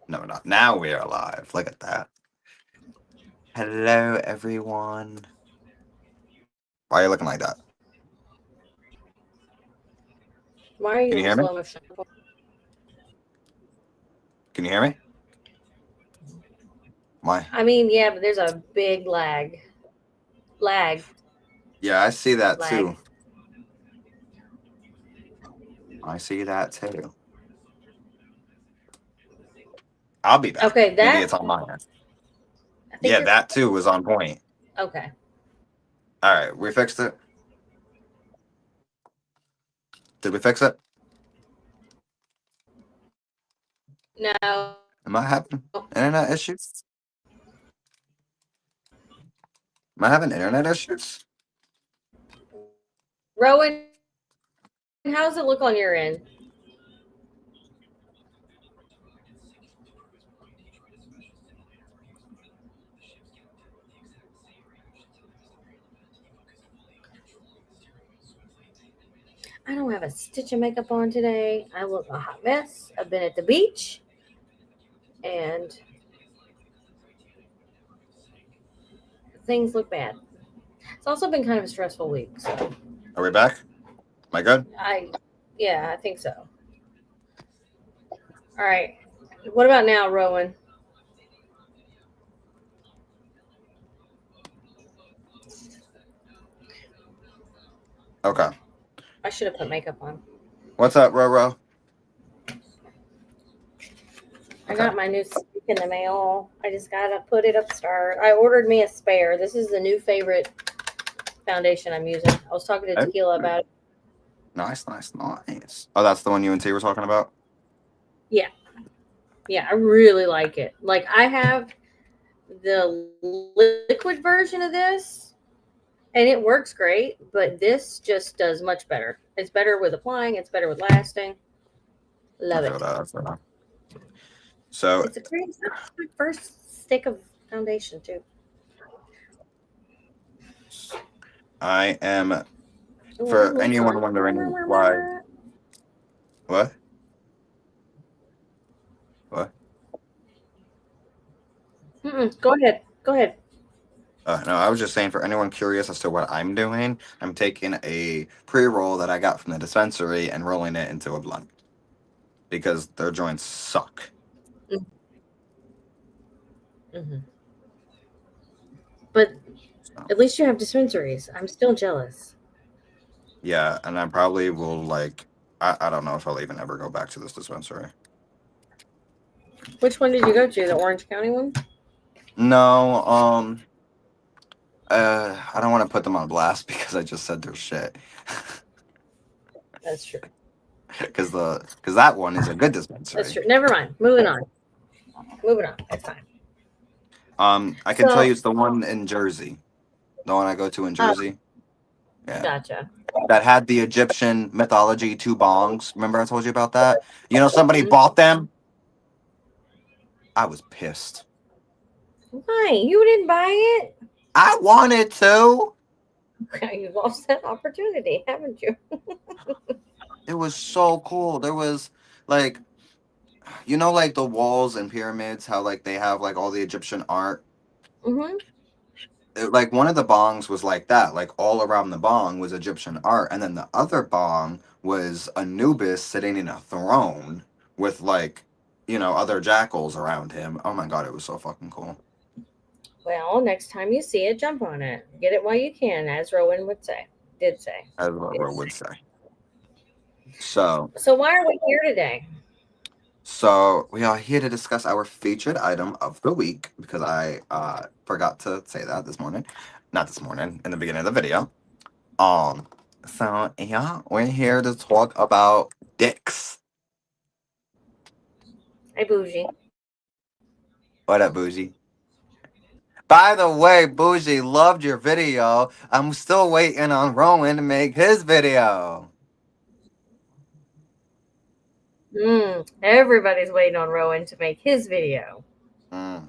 No, we're not. Now we are live. Look at that. Hello, everyone. Why are you looking like that? Why are you Can you in hear me? slow motion? Can you hear me? Why? I mean, yeah, but there's a big lag. Lag. Yeah, I see that too. Lag. I see that too. I'll be back. Okay, Maybe that it's on my end. I think Yeah, you're that too was on point. okay. All right, we fixed it. Did we fix it? No. Am I having internet issues? Am I having internet issues? Rowan, how's it look on your end? I don't have a stitch of makeup on today. I look a hot mess. I've been at the beach and things look bad. It's also been kind of a stressful week. So Are we back? Am I good? yeah, I think so. All right. What about now, Rowan? Okay. I should have put makeup on. What's up, Roro? I Okay. got my new stick in the mail. I just gotta put it up. Start. I ordered me a spare. This is the new favorite foundation I'm using. I was talking to Hey. Tequila about it. Nice, nice, nice. Oh, that's the one you and T were talking about? Yeah, yeah, I really like it. Like I have the liquid version of this, and it works great. But this just does much better. It's better with applying. It's better with lasting. I Love feel it. that. I feel that. So It's a great. It's my first stick of foundation too. I am, Oh, for I'm anyone losing. wondering why, what? What? Go ahead. Go ahead. No, I was just saying for anyone curious as to what I'm doing, I'm taking a pre-roll that I got from the dispensary and rolling it into a blunt because their joints suck. Mm-hmm. But So, at least you have dispensaries. I'm still jealous. yeah, and I probably will I don't know if I'll even ever go back to this dispensary. Which one did you go to? The Orange County one? No, I don't want to put them on blast because I just said their shit. That's true. Because that one is a good That's dispensary. true. Never mind. Moving on. Moving on. That's fine. I can tell So, you it's the one in Jersey, the one I go to in Jersey. Yeah, gotcha. that had the Egyptian mythology two bongs. Remember I told you about that? You know, somebody Mhm. bought them. I was pissed. Why? You didn't buy it? I wanted to. You lost that opportunity, haven't you? It was so cool. There was like, you know, like the walls and pyramids, how like they have like all the Egyptian art. Mm-hmm. Like one of the bongs was like that. Like all around the bong was Egyptian art, and then the other bong was Anubis sitting in a throne with like, other jackals around him. Oh my god, it was so fucking cool. Well, next time you see it, jump on it. Get it while you can, as Rowan would say. Did say. As what Did Ro would say. say. So, So why are we here today? so we are here to discuss our featured item of the week because I forgot to say that this morning, not this morning, in the beginning of the video. Um, so yeah, we're here to talk about dicks. Hey, bougie. What up, Bougie? By the way, Bougie loved your video. I'm still waiting on Rowan to make his video. Everybody's waiting on Rowan to make his video. Hmm.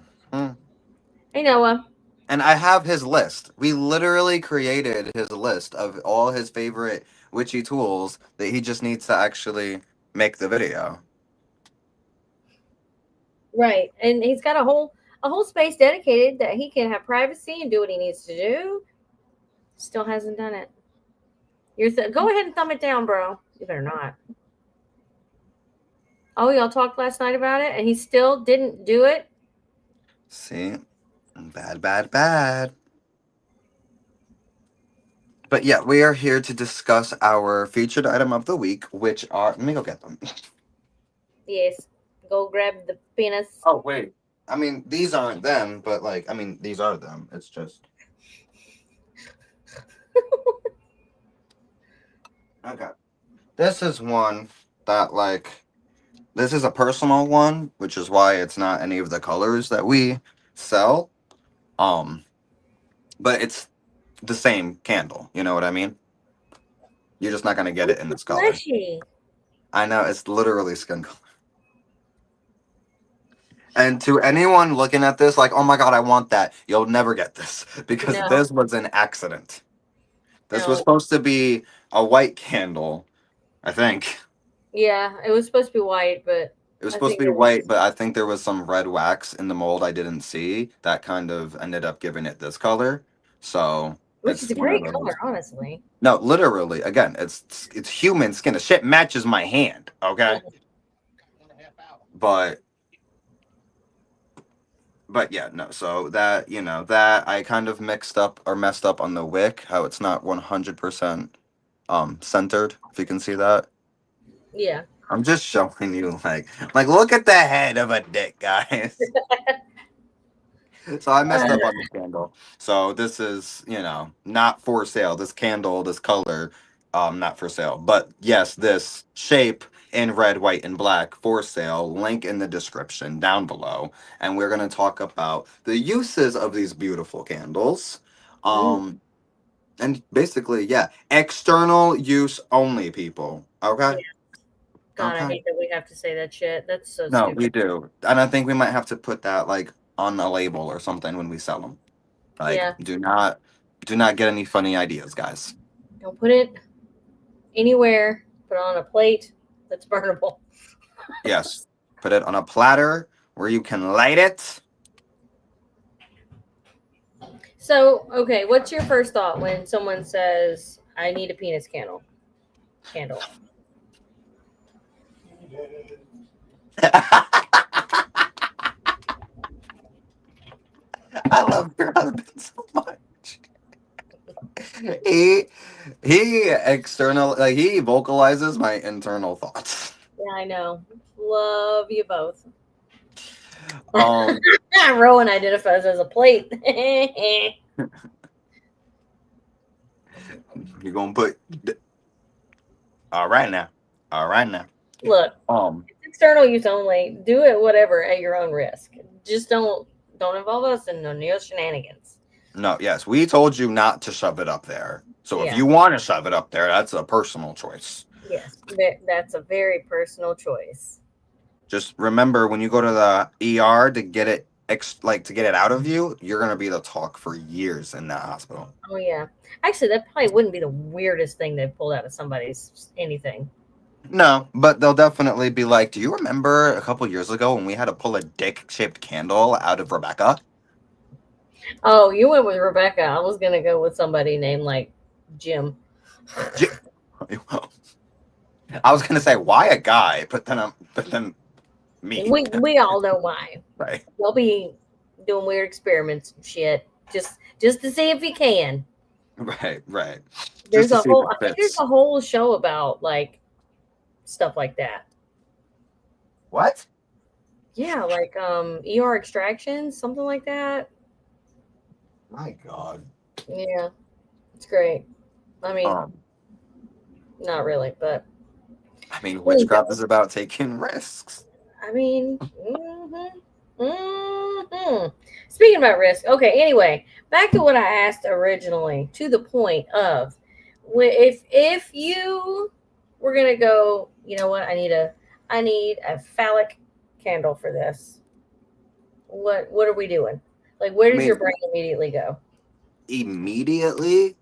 Hey, Noah. And I have his list. We literally created his list of all his favorite witchy tools that he just needs to actually make the video. Right. And he's got a whole space dedicated that he can have privacy and do what he needs to do. Still hasn't done it. Go ahead and thumb it down, bro. You better not. Oh, y'all talked last night about it, and he still didn't do it. See, bad, bad, bad. But yeah, we are here to discuss our featured item of the week, which are. Let me go get them. Yes. Go grab the penis. Oh wait, I mean these aren't them, but like I mean these are them. It's just okay. This is one that like this is a personal one, which is why it's not any of the colors that we sell. Um, but it's the same candle. You know what I mean? You're just not gonna get it in this color. Fleshy. I know it's literally skin color. And to anyone looking at this, like, oh my god, I want that, you'll never get this because No. this was an accident. This was No. supposed to be a white candle, I think. Yeah, it was supposed to be white, but It was I supposed think to be it white, was. but I think there was some red wax in the mold I didn't see that kind of ended up giving it this color. So Which is it's a one of great color, those. honestly. No, literally, again, it's human skin. The shit matches my hand, okay? Mm. But yeah, no. So that that I kind of mixed up or messed up on the wick, how it's not 100% centered. If you can see that, Yeah. I'm just showing you like look at the head of a dick, guys. So I messed up on the candle. So this is, not for sale. This candle, this color, not for sale. But yes, this shape in red, white, and black for sale. Link in the description down below. And we're gonna talk about the uses of these beautiful candles. Mm. Um, and basically, yeah, external use only, people. Okay? Yeah. God, I Okay. hate that we have to say that shit. That's so No, stupid. we do. And I think we might have to put that like on a label or something when we sell them. Like, Yeah. do not get any funny ideas, guys. Don't put it anywhere. Put it on a plate that's burnable. Yes, put it on a platter where you can light it. So, okay, what's your first thought when someone says, "I need a penis candle"? Candle. I love your husband so much. He he vocalizes my internal thoughts. Yeah, I know. Love you both. Um, Rowan identifies as a plate. you're gonna put all right now, all right now. Look, Um, it's external use only. Do it whatever at your own risk. Just don't involve us in no neo shenanigans. no, yes, we told you not to shove it up there. So if Yeah. you want to shove it up there, that's a personal choice. Yes. That's a very personal choice. Just remember when you go to the ER to get it to get it out of you, you're gonna be the talk for years in that hospital. Oh yeah. Actually, that probably wouldn't be the weirdest thing they pulled out of somebody's anything. No, but they'll definitely be like, "Do you remember a couple years ago when we had to pull a dick-shaped candle out of Rebecca?" Oh, you went with Rebecca. I was gonna go with somebody named like Jim. J- I was gonna say why a guy, but then me, We all know why. right, They'll be doing weird experiments and shit. Just to see if he can. right, right, just There's to a see if whole it I think there's fits. a whole show about like stuff like that. What? Yeah, like ER extractions, something like that. My God. Yeah, it's great. I mean, Um, not really, but I mean, there you witchcraft go. is about taking risks. I mean, speaking about risk, okay. Anyway, back to what I asked originally. To the point of, if you were gonna go, you know what? I need a phallic candle for this. What are we doing? Like, where I does mean, your brain immediately go? immediately,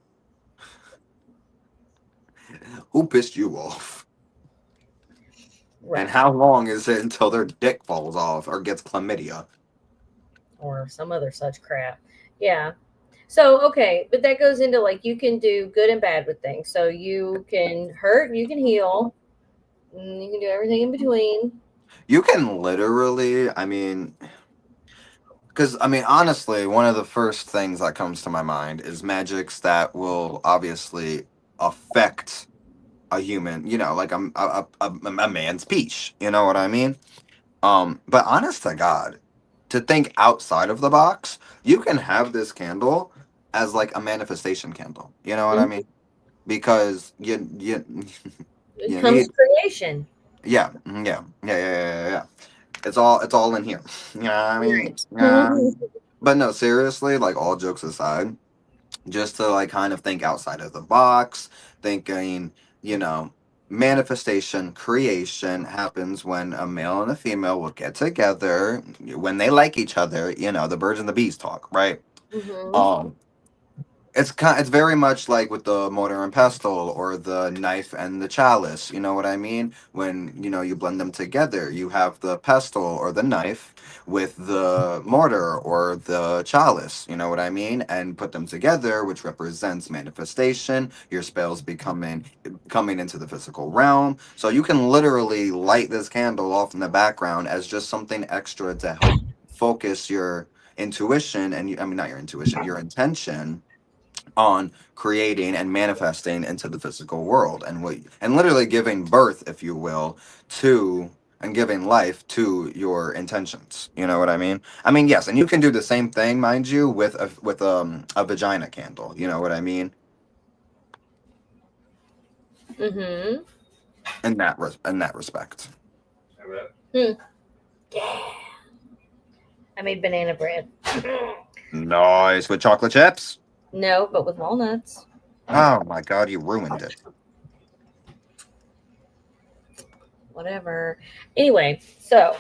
who pissed you off? And Right. how long is it until their dick falls off or gets chlamydia? Or some other such crap. Yeah. So, okay, but that goes into like you can do good and bad with things. So you can hurt, you can heal, you can do everything in between. You can literally, I mean, because I mean, honestly, one of the first things that comes to my mind is magics that will obviously affect a human, like a man's peach. You know what I mean? But honest to God, to think outside of the box, you can have this candle as like a manifestation candle. You know what I Mhm. mean? Because you It you comes need, creation. yeah, yeah. It's all in here. You know what I mean? Right. Yeah. But no, seriously, like all jokes aside, just to like kind of think outside of the box, thinking, you know, manifestation, creation happens when a male and a female will get together when they like each other, the birds and the bees talk, right? Hmm. Um it's very much like with the mortar and pestle or the knife and the chalice. You know what I mean? When you blend them together, you have the pestle or the knife with the mortar or the chalice. You know what I mean? And put them together, which represents manifestation. Your spells becoming coming into the physical realm. So you can literally light this candle off in the background as just something extra to help focus your intuition and I mean not your intuition, your intention on creating and manifesting into the physical world and literally giving birth, if you will, to and giving life to your intentions. You know what I mean? I mean, yes, and you can do the same thing, mind you, with a vagina candle. You know what I mean? Hmm. In that respect. Hmm. Yeah. I made banana bread. Nice with chocolate chips. No, but with walnuts. Oh my god, you ruined it. Whatever. Anyway, so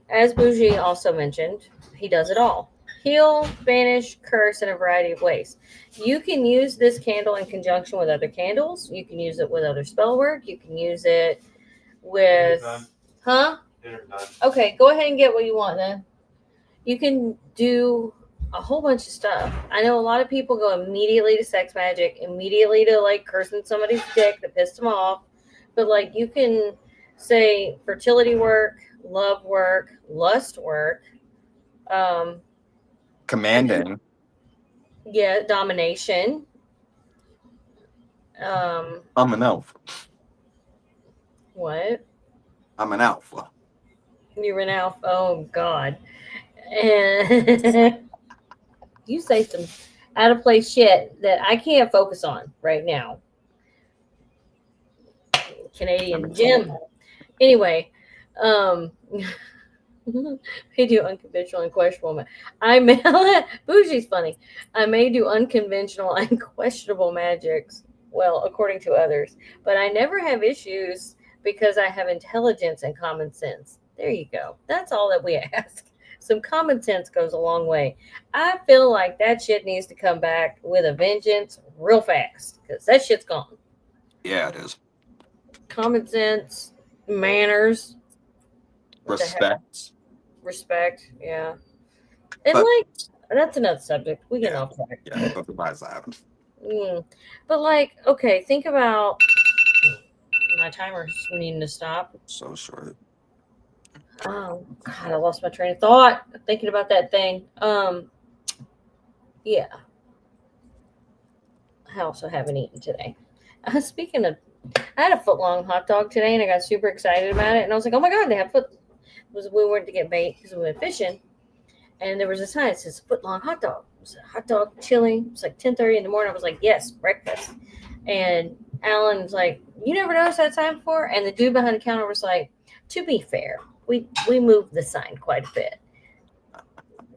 as Bougie also mentioned, he does it all. Heal, banish, curse in a variety of ways. You can use this candle in conjunction with other candles. You can use it with other spell work. You can use it with. Huh? Okay, go ahead and get what you want then. You can do a whole bunch of stuff. I know a lot of people go immediately to sex magic, immediately to like cursing somebody's dick that pissed them off. But like you can say fertility work, love work, lust work, um, Commanding. yeah, domination. Um, I'm an elf. what? I'm an alpha. You ran out. Oh God. And you say some out of place shit that I can't focus on right now. Let me Canadian tell Jim. Anyway, um, may do unconventional and questionable. I may Bougie's funny. I may do unconventional and questionable magics. Well, according to others, but I never have issues because I have intelligence and common sense. There you go. That's all that we ask. Some common sense goes a long way. I feel like that shit needs to come back with a vengeance real fast because that shit's gone. you. Yeah, it is. Common sense, manners, what the heck, Respect. respect, yeah. And But like that's another subject. We getting yeah, off track. yeah, but besides that, Mm. But like, okay, think about my timer's needing to stop. so short. Oh God, I lost my train of thought thinking about that thing. Yeah, I also haven't eaten today. Speaking of, I had a foot long hot dog today, and I got super excited about it. And I was like, oh my God, they have foot. Was we went to get bait because we went fishing, and there was a sign that says foot long hot dog. It was a hot dog chili. It was like 10:30 in the morning. I was like, yes, breakfast. And Alan was like, you never noticed that sign before? And the dude behind the counter was like, to be fair, we moved the sign quite a bit.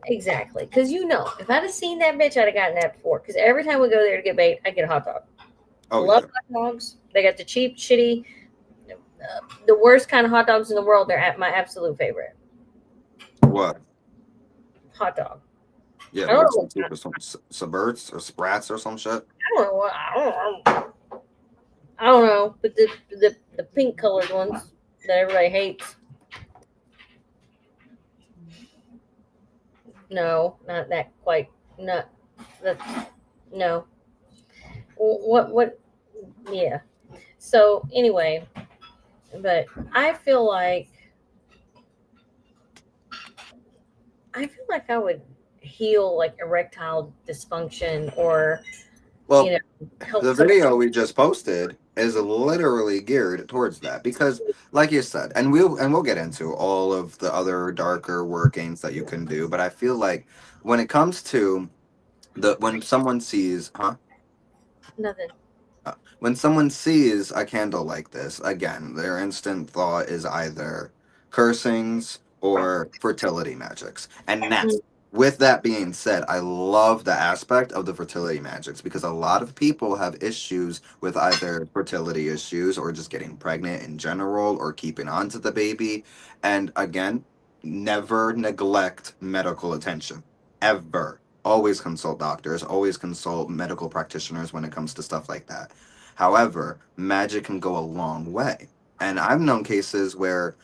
Exactly. Because if I'd have seen that bitch, I'd have gotten that before. Because every time we go there to get bait, I get a hot dog. Oh Love yeah. hot dogs. They got the cheap, shitty, the worst kind of hot dogs in the world. They're at my absolute favorite. What? Hot dog. Yeah, I don't which know. one? Some suburbs or sprats or some shit. I don't know what. I don't know. I don't know. But the pink colored ones. that everybody hates. No, not that quite. Not that. No. What? Yeah. So anyway, but I feel like I would heal like erectile dysfunction or you Well, know help the somebody. video we just posted is literally geared towards that because, like you said, and we'll get into all of the other darker workings that you can do. But I feel like when it comes to when someone sees, huh? Nothing. When someone sees a candle like this, again, their instant thought is either cursings or fertility magics. And now, Mm, with that being said, I love the aspect of the fertility magics because a lot of people have issues with either fertility issues or just getting pregnant in general or keeping on to the baby. And again, never neglect medical attention, ever. Always consult doctors, always consult medical practitioners when it comes to stuff like that. However, magic can go a long way. And I've known cases where,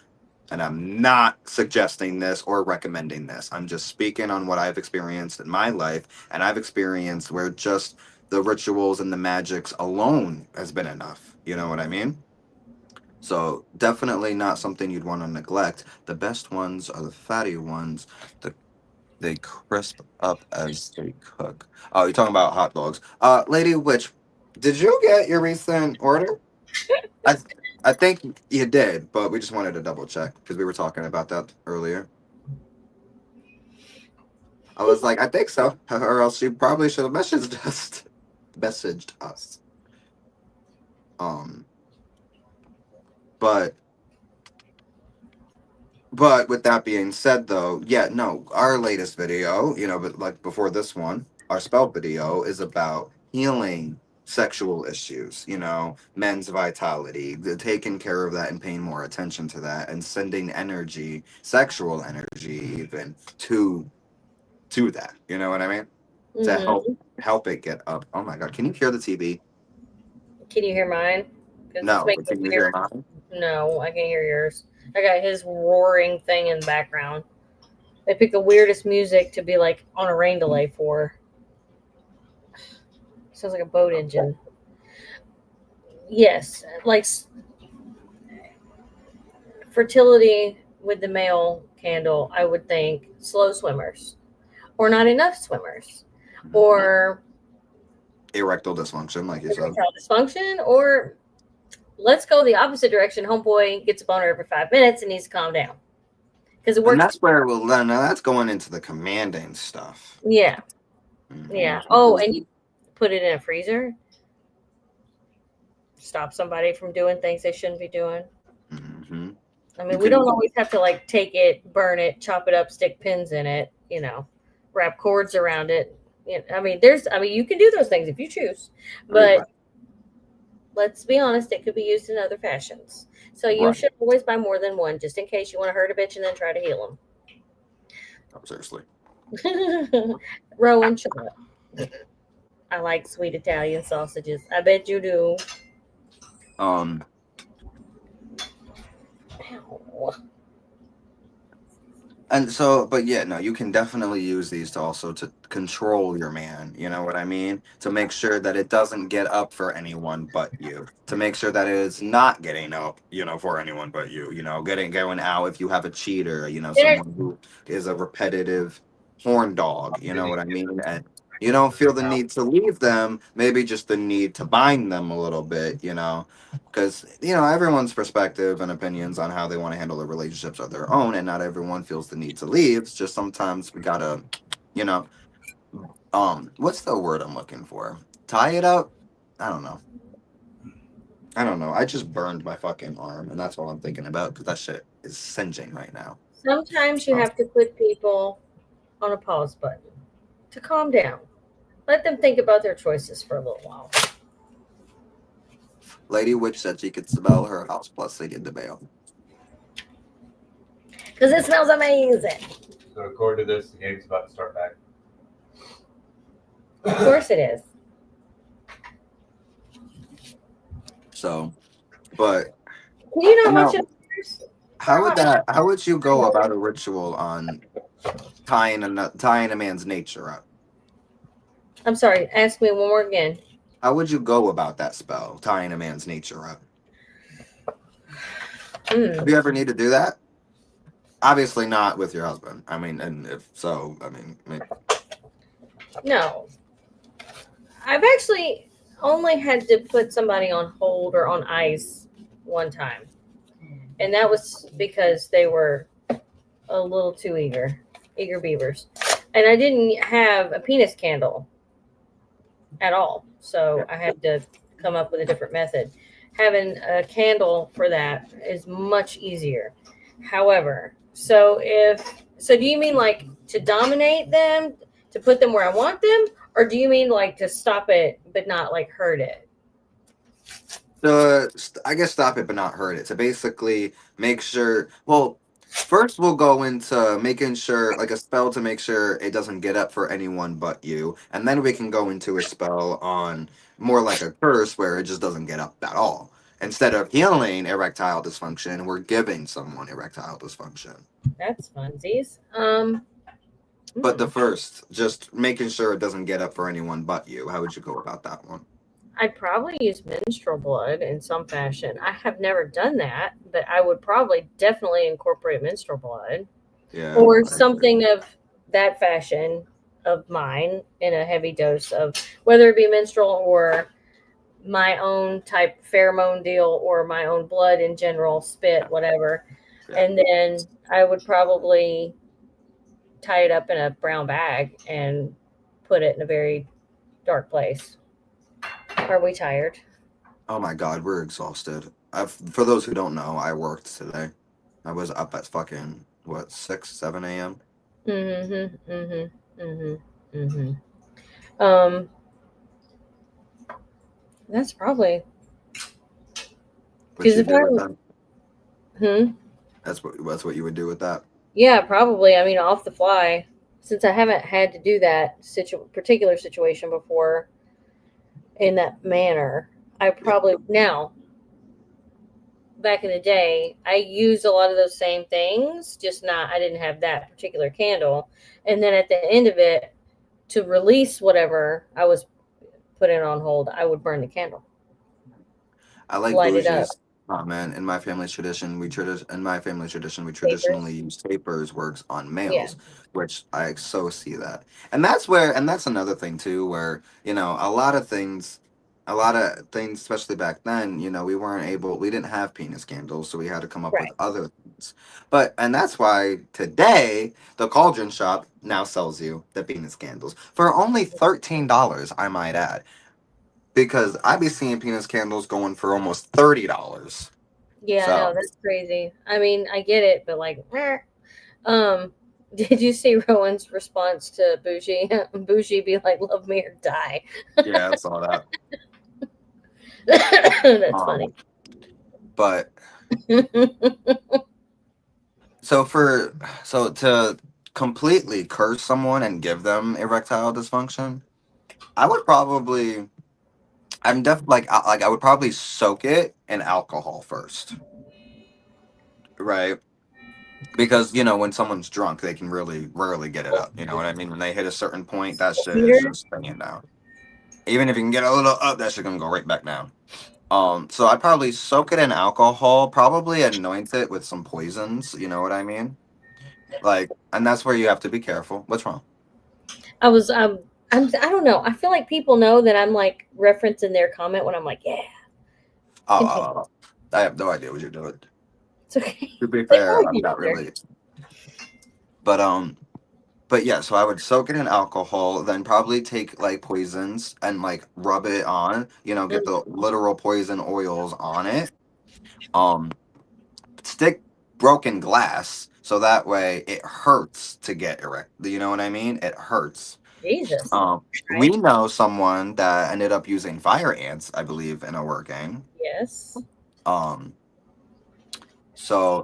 and I'm not suggesting this or recommending this, I'm just speaking on what I've experienced in my life. And I've experienced where just the rituals and the magics alone has been enough. You know what I mean? So definitely not something you'd want to neglect. The best ones are the fatty ones. The They crisp up as they cook. Oh, you're talking about hot dogs. Lady Witch, did you get your recent order? I I think you did, but we just wanted to double check because we were talking about that earlier. I was like, I think so, or else you probably should have messaged us. Messaged us. Um, but with that being said, though, yeah, no, our latest video, but like before this one, our spell video is about healing sexual issues, men's vitality, taking care of that and paying more attention to that and sending energy, sexual energy even to that. You know what I mean? To mm-hmm. help it get up. Oh my god, can you hear the TV? Can you hear mine? Because it's No, but making can you hear weird. mine? No, I can't hear yours. I got his roaring thing in the background. They pick the weirdest music to be like on a rain delay for. Sounds like a boat engine. Yes, like fertility with the male candle, I would think slow swimmers or not enough swimmers Mhm. or Erectile dysfunction, like you said. erectile dysfunction or let's go the opposite direction. Homeboy gets a boner every 5 minutes and needs to calm down because it And works. that's where we'll then that's going into the commanding stuff. Yeah, Hmm. yeah. Oh, and you put it in a freezer, stop somebody from doing things they shouldn't be doing. Hmm. I You mean, we can, don't always have to like take it, burn it, chop it up, stick pins in it, wrap cords around it. I mean, you can do those things if you choose, right, but let's be honest, it could be used in other fashions. So you right. should always buy more than one, just in case you want to hurt a bitch and then try to heal Oh, seriously. them. Rowan, shut up. I like sweet Italian sausages. I bet you do. Um, Ow. and so, but yeah, no, you can definitely use these to also to control your man. You know what I mean? To make sure that it doesn't get up for anyone but you. To make sure that it is not getting up, for anyone but you. Getting going out if you have a cheater. There's Someone who is a repetitive horn dog. You know what I mean? And you don't feel the need to leave them. Maybe just the need to bind them a little bit. Because everyone's perspective and opinions on how they want to handle their relationships are their own, and not everyone feels the need to leave. It's just sometimes we gotta, you know what's the word I'm looking for? Tie it up. I don't know i don't know I just burned my fucking arm, and that's all I'm thinking about because that shit is singeing right now. sometimes you Oh. have to put people on a pause button to calm down. Let them think about their choices for a little while. Lady Witch said she could smell her house plus they did the mail. Because it smells amazing. So according to this, the game's about to start back. Of course it is. So, but Can you not watch no, it? How would you go about a ritual on tying a man's nature up? I'm sorry. Ask me one more again. How would you go about that spell, tying a man's nature up? Hmm. Have you ever need to do that? Obviously not with your husband. I mean, and if so, I mean, No, I've actually only had to put somebody on hold or on ice one time, and that was because they were a little too eager beavers, and I didn't have a penis candle at all, so I had to come up with a different method. Having a candle for that is much easier. However, do you mean like to dominate them, to put them where I want them, or do you mean like to stop it but not like hurt it? I guess stop it but not hurt it. To basically make sure. Well, first we'll go into making sure, like a spell to make sure it doesn't get up for anyone but you, and then we can go into a spell on more like a curse where it just doesn't get up at all. Instead of healing erectile dysfunction, we're giving someone erectile dysfunction. That's funsies. But the Hmm. first, just making sure it doesn't get up for anyone but you. How would you go about that one? I'd probably use menstrual blood in some fashion. I have never done that, but I would probably definitely incorporate menstrual blood Yeah, or I agree. something of that fashion of mine in a heavy dose of whether it be menstrual or my own type pheromone deal or my own blood in general, spit, whatever. Yeah. And then I would probably tie it up in a brown bag and put it in a very dark place. Are we tired? Oh my God, we're exhausted. For those who don't know, I worked today. I was up at fucking what 6, 7 a.m. Mm-hmm. Mm-hmm. Mm-hmm. Mm-hmm. That's probably What because you if do I, with that? hmm, That's what you would do with that. yeah, probably. I mean, off the fly, since I haven't had to do that particular situation before in that manner, I Yeah. probably now back in the day I used a lot of those same things, just not I didn't have that particular candle, and then at the end of it, to release whatever I was putting on hold, I would burn the candle, I like light it up, bougies. Oh man, in my family tradition we traditionally papers. use tapers works on Yeah, males, which I so see that. And that's another thing too, where, a lot of things, especially back then, we didn't have penis candles, so we had to come up with right. other things. And that's why today the Cauldron Shop now sells you the penis candles for only $13, I might add, because I be seeing penis candles going for almost $30. Yeah, I know So that's crazy. I mean, I get it, but like, meh. Um, did you see Rowan's response to Bougie? Bougie be like, "Love me or die." yeah, I saw that. That's funny. Um, but so to completely curse someone and give them erectile dysfunction, I would probably I would probably soak it in alcohol first, right? Because when someone's drunk, they can really rarely get it up. You know what I mean? When they hit a certain point, that shit is Peter, just staying down. Even if you can get a little up, that shit gonna go right back down. So I'd probably soak it in alcohol, probably anoint it with some poisons, you know what I mean? And that's where you have to be careful. What's wrong? I was I don't know. I feel like people know that I'm like referencing their comment when I'm like, yeah, Oh, continue. I have no idea what you're doing. It's okay. To be They fair, I'm argue not there. really. But yeah, so I would soak it in alcohol, then probably take like poisons and like rub it on, get the Mhm. literal poison oils on it. Um, Stick broken glass so that way it hurts to get erect. You know what I mean? It hurts. Jesus. We Right. know someone that ended up using fire ants, I believe, in a working. Yes. Um,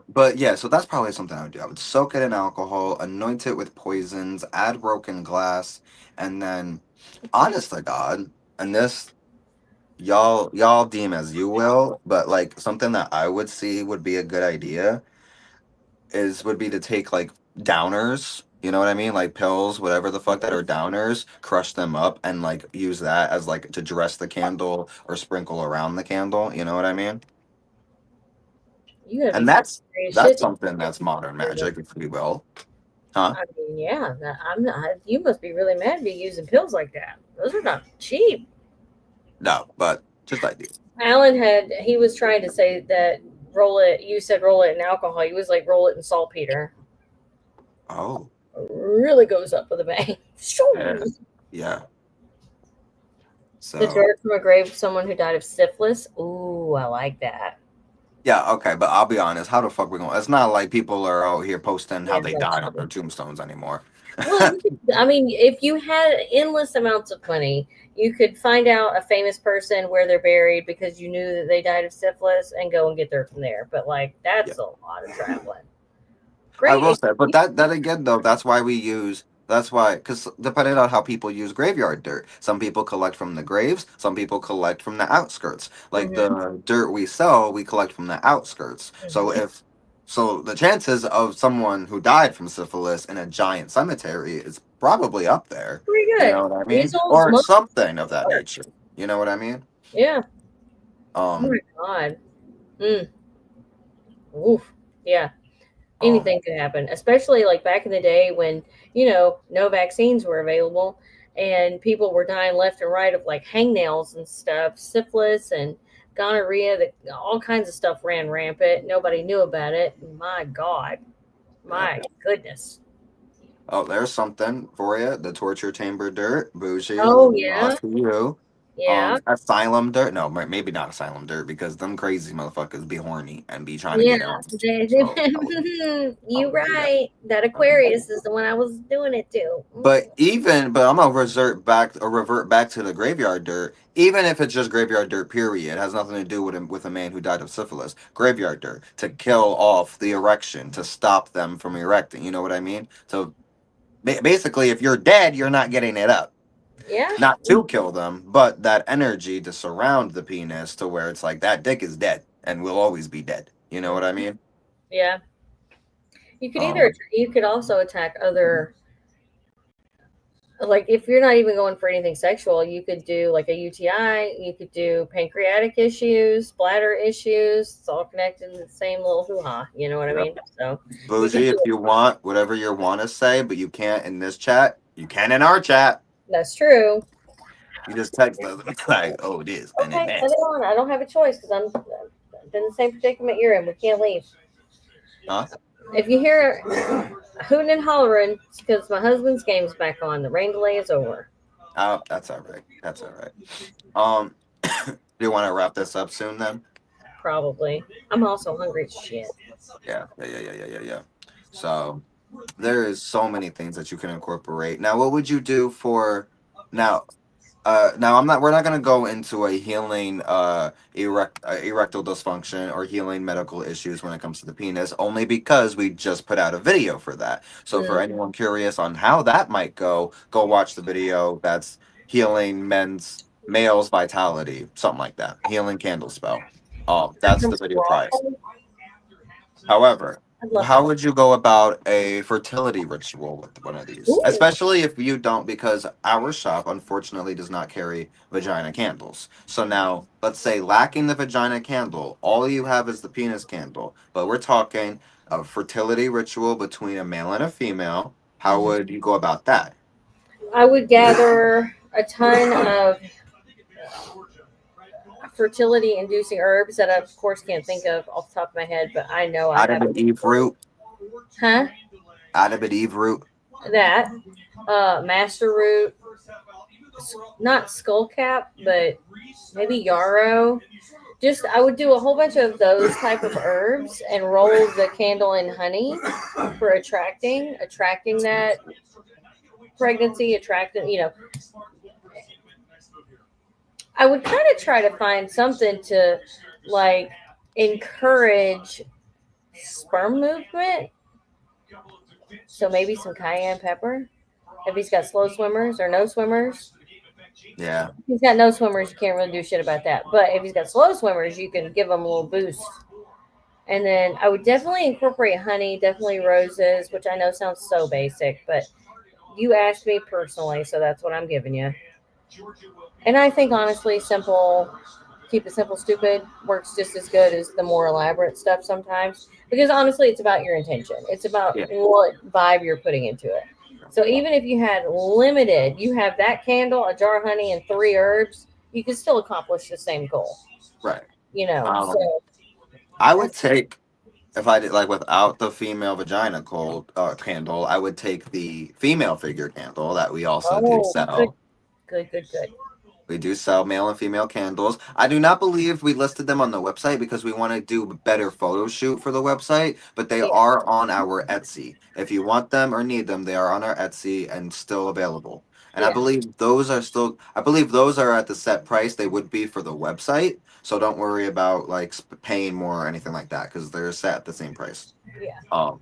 but yeah, so that's probably something I would do. I would soak it in alcohol, anoint it with poisons, add broken glass, and then, honest to God, and this y'all deem as you will, but like something that I would see would be a good idea would be to take like downers, you know what I mean? Like pills, whatever the fuck that are downers, crush them up and like use that as like to dress the candle or sprinkle around the candle, you know what I mean? You gotta be And some that's serious that's shit. something that's modern magic, if we will. Huh? I mean, yeah, I'm not. You must be really mad to be using pills like that. Those are not cheap. No, but just idea. Alan he was trying to say that roll it. You said roll it in alcohol. He was like roll it in saltpeter. Oh, Really goes up with a bang. yeah. Shoo! Yeah. The So dirt from a grave of someone who died of syphilis. Ooh, I like that. yeah, okay, but I'll be honest, how the fuck we going? It's not like people are out here posting how Yeah, they that's died on true. their tombstones anymore. Well, I mean, if you had endless amounts of money, you could find out a famous person where they're buried because you knew that they died of syphilis and go and get there from there. But like, Yeah. that's a lot of traveling. I Great. will say, but that again though, that's why because depending on how people use graveyard dirt, some people collect from the graves, some people collect from the outskirts. Like Mm-hmm, the dirt we sell, we collect from the outskirts. mm-hmm. So the chances of someone who died from syphilis in a giant cemetery is probably up there. Pretty You good. know what I mean? Measles, Or mumps, something of that work. nature. You know what I mean? Yeah. Oh my Um, god. Mm. Oof. Yeah. um, Anything could happen, especially like back in the day when, no vaccines were available and people were dying left and right of like hangnails and stuff, syphilis and gonorrhea, that all kinds of stuff ran rampant. Nobody knew about it. My God. yeah. My goodness. Oh, there's something for you. The torture chamber dirt, bougie, Oh, yeah. lost to you. Yeah. Asylum dirt. No, maybe not asylum dirt because them crazy motherfuckers be horny and be trying to Yeah. get on. So I You wouldn't do that. right. That Aquarius is the one I was doing it to. But I'm gonna revert back to the graveyard dirt. Even if it's just graveyard dirt, period, it has nothing to do with a man who died of syphilis. Graveyard dirt to kill off the erection, to stop them from erecting. You know what I mean? So basically, if you're dead, you're not getting it up. Yeah. Not to kill them, but that energy to surround the penis to where it's like that dick is dead and will always be dead. You know what I mean? Yeah. Um, You could also attack other, like if you're not even going for anything sexual, you could do like a UTI, you could do pancreatic issues, bladder issues. It's all connected in the same little hoo ha. You know what I yep. mean? So you can Bougie, do if it. you want whatever you want to say, but you can't in this chat, you can in our chat. That's true. You just text us and be like, oh, it is, and then Okay, send that. it on. I don't have a choice because I'm in the same predicament you're in. We can't leave. Huh? If you hear hooting and hollering, it's because my husband's game's back on. The rain delay is over. Oh, that's all right. That's all right. Um, do you want to wrap this up soon then? Probably. I'm also hungry as shit. Yeah. So there is so many things that you can incorporate. Now, what would you do for now? Now I'm not. We're not going to go into a healing erectile dysfunction or healing medical issues when it comes to the penis, only because we just put out a video for that. So for Mm. anyone curious on how that might go watch the video. That's healing males vitality, something like that. Healing candle spell. That's From the video price. Squirrel. However, I'd love how to. would you go about a fertility ritual with one of these? Ooh. Especially if you don't, because our shop unfortunately does not carry vagina candles. So now, let's say lacking the vagina candle, all you have is the penis candle. But we're talking a fertility ritual between a male and a female. How Mhm. would you go about that? I would gather a ton of fertility inducing herbs that I, of course, can't think of off the top of my head, but I know I Adam have. and Eve root. Huh? Adam and Eve root. That. Master root. Not skullcap, but maybe yarrow. Just, I would do a whole bunch of those type of herbs and roll the candle in honey for attracting that pregnancy, I would kind of try to find something to like encourage sperm movement. So maybe some cayenne pepper if he's got slow swimmers or no swimmers. Yeah. If he's got no swimmers, you can't really do shit about that. But if he's got slow swimmers, you can give him a little boost. And then I would definitely incorporate honey, definitely roses, which I know sounds so basic, but you asked me personally, so that's what I'm giving you. And I think honestly, simple, keep it simple, stupid works just as good as the more elaborate stuff sometimes. Because honestly, it's about your intention. It's about Yeah. what vibe you're putting into it. So even if you had limited, you have that candle, a jar of honey, and 3 herbs, you can still accomplish the same goal. Right. You know. Um, So I would that's take if I did like without the female vagina cold candle, I would take the female figure candle that we also do oh good, sell. good, good, good. We do sell male and female candles. I do not believe we listed them on the website because we want to do a better photo shoot for the website, but they Yeah. are on our Etsy. If you want them or need them, they are on our Etsy and still available. And Yeah. I believe those are at the set price they would be for the website. So don't worry about like paying more or anything like that because they're set at the same price. Yeah. Um,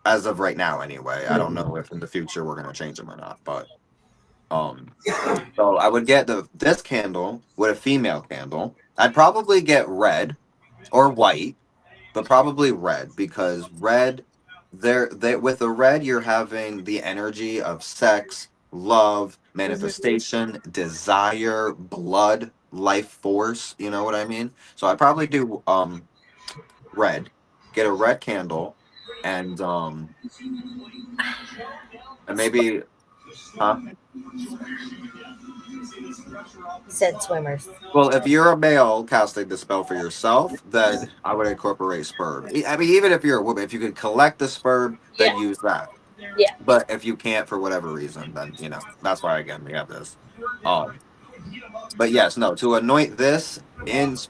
as of right now, anyway. I don't know if in the future we're gonna change them or not, but um, so I would get this candle with a female candle. I'd probably get red or white, but probably red because red, they with the red you're having the energy of sex, love, Hmm. manifestation, desire, blood, life force. You know what I mean? So I'd probably do red, get a red candle, and and maybe huh? Said swimmers. Well, if you're a male casting the spell for yourself, then I would incorporate sperm. I mean, even if you're a woman, if you could collect the sperm, then Yeah. use that. Yeah. But if you can't for whatever reason, then that's why again we have this. Um, but yes, no, to anoint this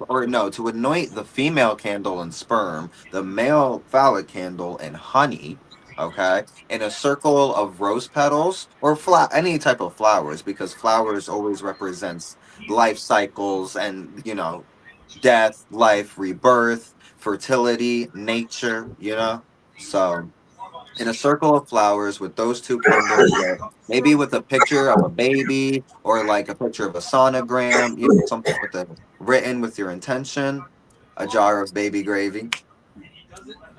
or no, to anoint the female candle in sperm, the male phallic candle in honey, okay, in a circle of rose petals or any type of flowers, because flowers always represents life cycles and death, life, rebirth, fertility, nature, So in a circle of flowers with those two candles lit, maybe with a picture of a baby or like a picture of a sonogram, something with the written with your intention, a jar of baby gravy.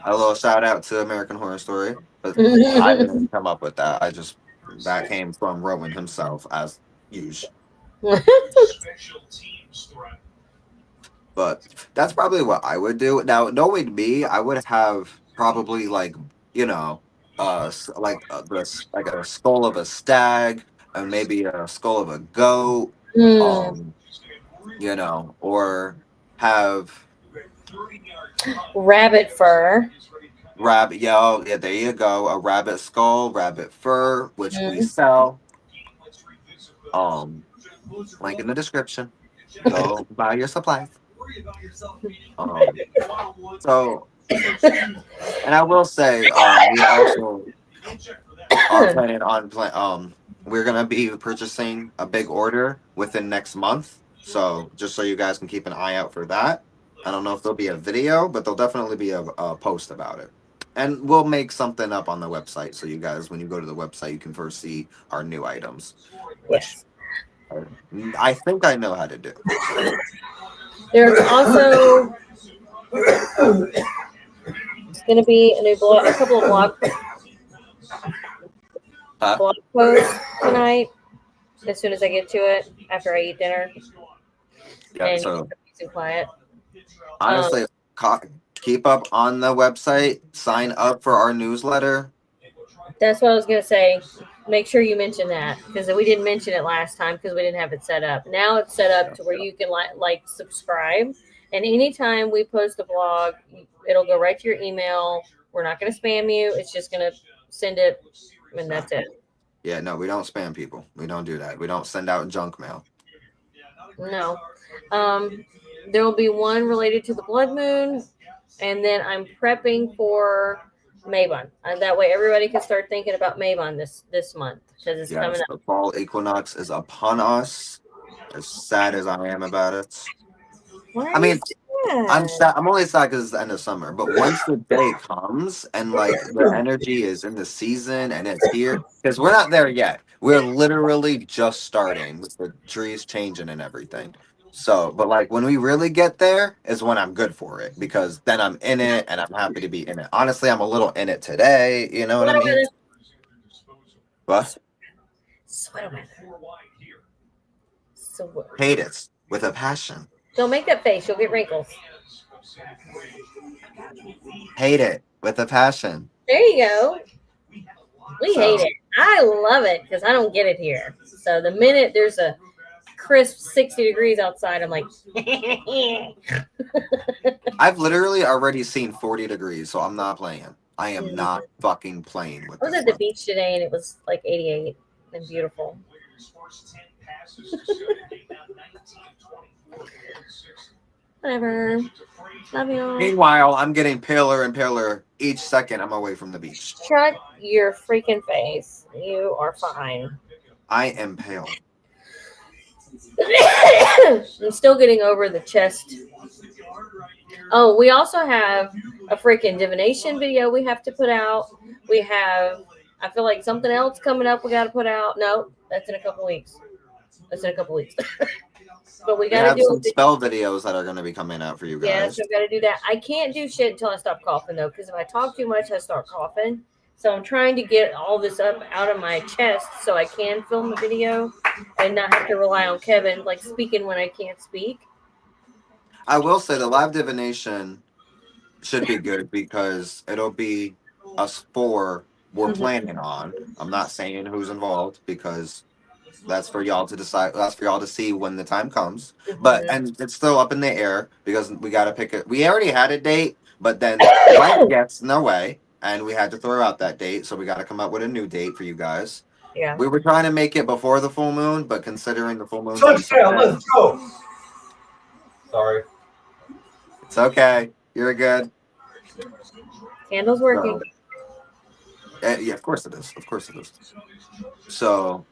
A little shout out to American Horror Story, but I didn't come up with that. That came from Rowan himself as usual. But that's probably what I would do. Now, knowing me, I would have probably like you know, like a skull of a stag, and maybe a skull of a goat, Mm. um, or have Rabbit fur. rabbit. Yeah, there you go, a rabbit skull, rabbit fur, which we Mm. sell. Um, link in the description. Go buy your supplies. Um, so, and I will say, we also are planning on we're gonna be purchasing a big order within next month. So just so you guys can keep an eye out for that. I don't know if there'll be a video, but there'll definitely be a post about it. And we'll make something up on the website so you guys, when you go to the website, you can first see our new items, which Yes. I think I know how to do. So, There's also going to be a couple of huh? blog posts tonight. As soon as I get to it, after I eat dinner Yeah. and So peace and quiet. Um, honestly, keep up on the website. Sign up for our newsletter. that's what I was going to say. Make sure you mention that because we didn't mention it last time because we didn't have it set up. Now it's set up to where you can like subscribe, and anytime we post a blog, it'll go right to your email. We're not going to spam you. It's just going to send it, and that's it. Yeah, no, we don't spam people. We don't do that. We don't send out junk mail. No. Um, there will be one related to the blood moon, and then I'm prepping for Mabon. And that way everybody can start thinking about Mabon this month because it's coming Yes, up. the fall equinox is upon us. As sad as I am about it. Why are I you mean, sad? I'm sad. sad. I'm only sad because it's the end of summer. But once the day comes and like the energy is in the season and it's here, because we're not there yet. We're literally just starting with the trees changing and everything. So, but like when we really get there is when I'm good for it because then I'm in it and I'm happy to be in it. Honestly, I'm a little in it today. You know what I Sweater mean? weather. What? Sweater weather. So, Hate it with a passion. don't make that face. You'll get wrinkles. Hate it with a passion. There you go. We hate So it. I love it because I don't get it here. So the minute there's a crisp 60 degrees outside, I'm like, I've literally already seen 40 degrees, so I'm not playing. I am not fucking playing with I was this at the one. beach today and it was like 88 and beautiful. Whatever. Love you. Meanwhile, I'm getting paler and paler each second I'm away from the beach. Shut your freaking face. You are fine. I am pale. I'm still getting over the chest. Oh, we also have a freaking divination video we have to put out. We have, I feel like something else coming up we got to put out. No, that's in a couple weeks. That's in a couple weeks. But we We got to have do some it. spell videos that are going to be coming out for you Yes, guys. I've got to do that. I can't do shit until I stop coughing though, because if I talk too much, I start coughing. So I'm trying to get all this up out of my chest so I can film the video and not have to rely on Kevin like speaking when I can't speak. I will say the live divination should be good because it'll be us four we're planning on. I'm not saying who's involved because that's for y'all to decide. That's for y'all to see when the time comes. But and it's still up in the air because we got to pick it. We already had a date, but then life gets in the way, and we had to throw out that date. So we got to come up with a new date for you guys. Yeah. We were trying to make it before the full moon, but considering the full moon's on Touchdown, Sunday, let's go. Sorry. it's okay. You're good. Candle's working. Yeah, of course it is. Of course it is. So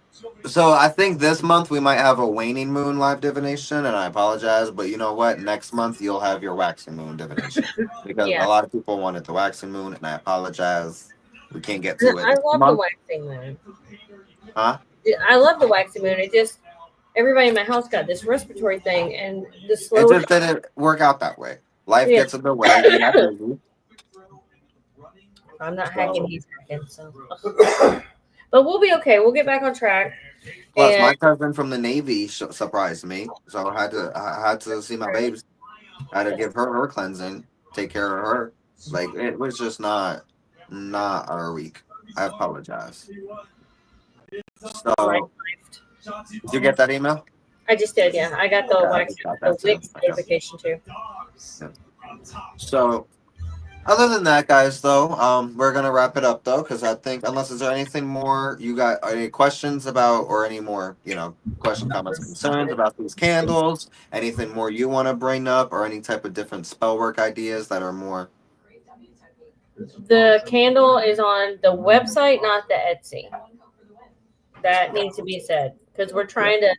I think this month we might have a waning moon live divination, and I apologize, but you know what? Next month you'll have your waxing moon divination because Yeah. a lot of people wanted the waxing moon, and I apologize. We can't get to it I this love the month. waxing moon. Huh? I love the waxing moon. It just everybody in my house got this respiratory thing, and the It slow. just didn't work out that way. Life Yeah. gets in the way. We got busy. I'm not hacking. He's hacking. So, but we'll be okay. We'll get back on track. Plus, And my cousin from the Navy surprised me, so I had to see my babes. I had to give her cleansing, take care of her. Like it was just not our week. I apologize. So, did you get that email? I just did. Yeah, I got the Yeah, I wax, just got the that too. Wix notification too. So, other than that, guys, though, we're gonna wrap it up though, because I think unless is there anything more you got any questions about, or any more question, comments, concerns about these candles, anything more you want to bring up, or any type of different spell work ideas that are more. The candle is on the website, not the Etsy. That needs to be said because we're trying to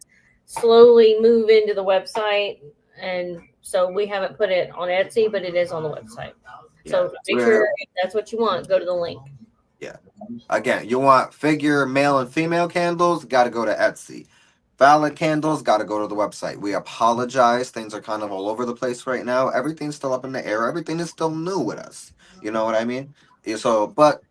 slowly move into the website, and so we haven't put it on Etsy, but it is on the website. So make sure if that's what you want, go to the link. Yeah. Again, you want figure male and female candles, got to go to Etsy. Valid candles, got to go to the website. We apologize. Things are kind of all over the place right now. Everything's still up in the air. Everything is still new with us. You know what I mean? So, but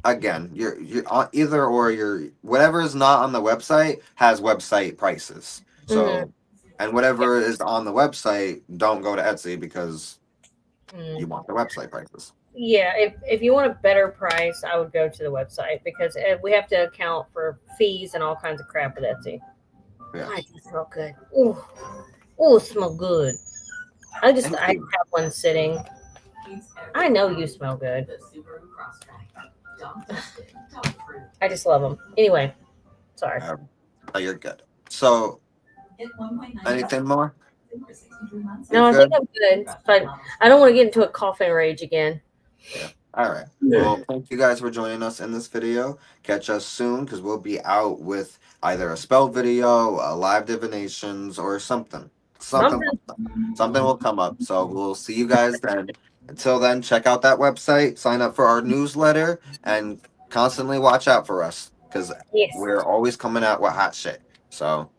again, you're on either or whatever is not on the website has website prices. So, and whatever is on the website, don't go to Etsy because you want the website prices. Yeah, if you want a better price, I would go to the website because we have to account for fees and all kinds of crap with Etsy. Yeah. God, you smell good. Ooh, smell good. I have one sitting. I know you smell good. I just love them. Anyway, sorry. Oh, you're good. So, anything more? No, I think I'm good, but I don't want to get into a coughing rage again. Yeah. All right. Well, thank you guys for joining us in this video. Catch us soon because we'll be out with either a spell video, a live divinations, or something. something Something. something will come up. So we'll see you guys then. Until then, check out that website, sign up for our newsletter, and constantly watch out for us because Yes. we're always coming out with hot shit. So,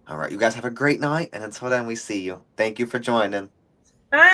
all right, you guys have a great night, and until then, we see you. Thank you for joining.